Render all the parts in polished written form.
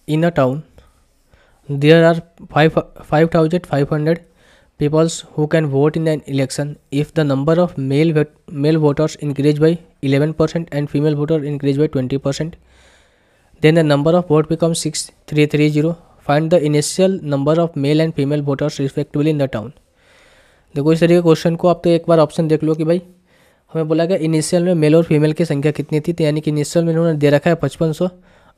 in a town there are 5,500 peoples who can vote in an election. If the number of male voters increase by 11% and female voters increase by 20%, then the number of vote becomes 6330. Find the initial number of male and female voters respectively in the town. देखो इस तरीके question को आप तो एक बार option देख लो कि भाई हमें बोला गया इनिशियल में मेल और फीमेल की संख्या कितनी थी, तो यानी कि इनिशियल में इन्होंने दे रखा है 5500,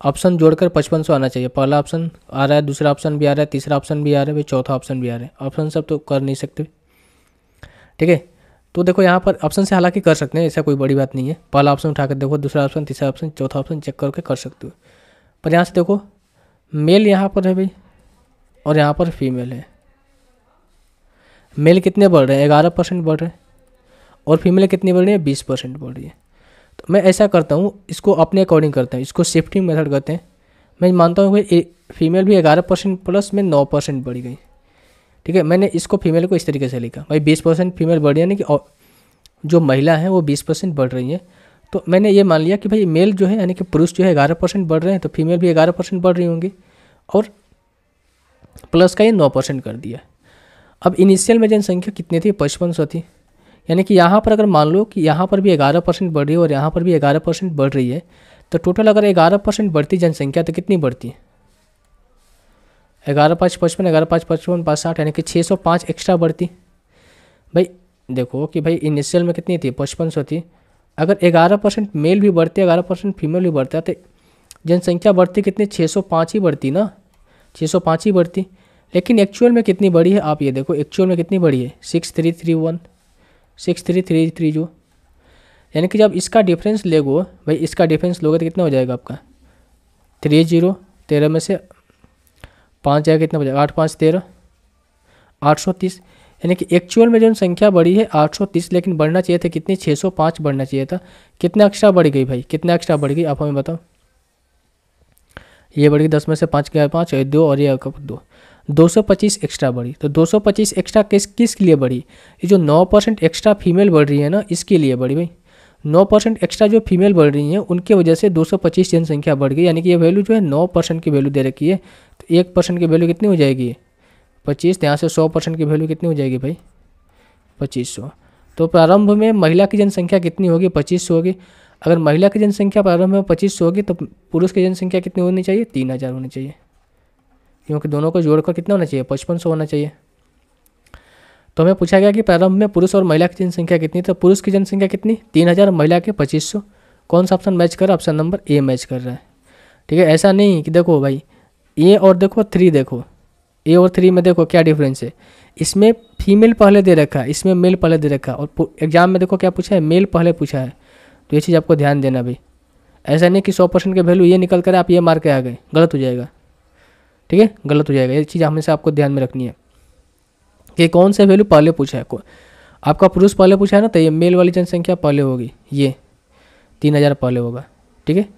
ऑप्शन जोड़कर 5500 आना चाहिए। पहला ऑप्शन आ रहा है, दूसरा ऑप्शन भी आ रहा है, तीसरा ऑप्शन भी आ रहा है, भाई चौथा ऑप्शन भी आ रहा है। ऑप्शन सब तो कर नहीं सकते, ठीक है। तो देखो यहाँ पर ऑप्शन से हालांकि कर सकते हैं, ऐसा कोई बड़ी बात नहीं है। पहला ऑप्शन उठाकर देखो, दूसरा ऑप्शन, तीसरा ऑप्शन, चौथा ऑप्शन चेक करके कर सकते हो। पर यहाँ से देखो मेल यहाँ पर है भाई और यहाँ पर फीमेल है। मेल कितने बढ़ रहे हैं, 11% बढ़ रहे हैं, और फीमेल कितनी बढ़ रही है, 20% बढ़ रही है। तो मैं ऐसा करता हूँ, इसको अपने अकॉर्डिंग करता हूँ, इसको शिफ्टिंग मेथड कहते हैं। मैं मानता हूँ भाई फीमेल भी 11% प्लस में 9% बढ़ गई, ठीक है। मैंने इसको फीमेल को इस तरीके से लिखा, भाई 20% फीमेल बढ़ रही है, यानी कि जो महिला हैं वो 20% बढ़ रही हैं। तो मैंने ये मान लिया कि भाई मेल जो है यानी कि पुरुष जो है 11% बढ़ रहे हैं, तो फीमेल भी 11% बढ़ रही होंगी, और प्लस का ये 9% कर दिया। अब इनिशियल में जनसंख्या कितनी थी, 5500 थी, यानी कि यहाँ पर अगर मान लो कि यहाँ पर भी 11% बढ़ रही है और यहाँ पर भी 11% बढ़ रही है, तो टोटल अगर 11% बढ़ती जनसंख्या तो कितनी बढ़ती है, 11×5 = 55, 11×5 = 55, 5 60, यानी कि 605 एक्स्ट्रा बढ़ती। भाई देखो कि भाई इनिशियल में कितनी थी, 5500 थी। अगर 11% मेल भी बढ़ते, 11% फीमेल भी बढ़ता, तो जनसंख्या बढ़ती कितनी, 605 ही बढ़ती ना, 605 ही बढ़ती। लेकिन एक्चुअल में कितनी बड़ी है, आप ये देखो एक्चुअल में कितनी बड़ी है, 6331, 6333 जो, यानी कि जब इसका डिफरेंस लेगो भाई, इसका डिफरेंस लोगे तो कितना हो जाएगा आपका 30, 13 में से 5 जाएगा, कितना बचेगा 8 5 13, 830। यानी कि एक्चुअल में जो संख्या बढ़ी है 830, लेकिन बढ़ना चाहिए था कितनी, 605 बढ़ना चाहिए था। कितना एक्स्ट्रा बढ़ गई भाई, कितना एक्स्ट्रा बढ़ गई आप हमें बताओ। ये बढ़ गई 10 में से 5 गया 5, 2 और ये 2, 225 एक्स्ट्रा बढ़ी। तो 225 एक्स्ट्रा किसके लिए बढ़ी, ये जो 9% एक्स्ट्रा फीमेल बढ़ रही है ना, इसके लिए बढ़ी भाई। 9% एक्स्ट्रा जो फीमेल बढ़ रही हैं उनकी वजह से 225 जनसंख्या बढ़ गई। यानी कि ये वैल्यू जो है 9% की वैल्यू दे रखी है, तो 1% की वैल्यू कितनी हो जाएगी, 25। यहाँ से 100% की वैल्यू कितनी हो जाएगी भाई, 2500। तो प्रारंभ में महिला की जनसंख्या कितनी होगी, 2500 होगी। अगर महिला की जनसंख्या प्रारंभ में 2500 होगी तो पुरुष की जनसंख्या कितनी होनी चाहिए, 3000 होनी चाहिए, क्योंकि दोनों को जोड़कर कितना होना चाहिए, 5500 होना चाहिए। तो हमें पूछा गया कि प्रारंभ में पुरुष और महिला की जनसंख्या कितनी, तो पुरुष की जनसंख्या कितनी, 3000, महिला के 2500। कौन सा ऑप्शन मैच कर रहा है, ऑप्शन नंबर ए मैच कर रहा है, ठीक है। ऐसा नहीं कि देखो भाई ए और देखो 3, देखो ए और 3 में देखो क्या डिफरेंस है। इसमें फीमेल पहले दे रखा है, इसमें मेल पहले दे रखा है, और एग्जाम में देखो क्या पूछा है, मेल पहले पूछा है। तो ये चीज़ आपको ध्यान देना भाई, ऐसा नहीं कि 100% के वैल्यू ये निकल कर आप ये मार के आ गए, गलत हो जाएगा, ठीक है, गलत हो जाएगा। ये चीज़ हमेशा आपको ध्यान में रखनी है कि कौन से वैल्यू पहले पूछा है। आपका पुरुष पहले पूछा है ना, तो ये मेल वाली जनसंख्या पहले होगी, ये 3000 पहले होगा, ठीक है।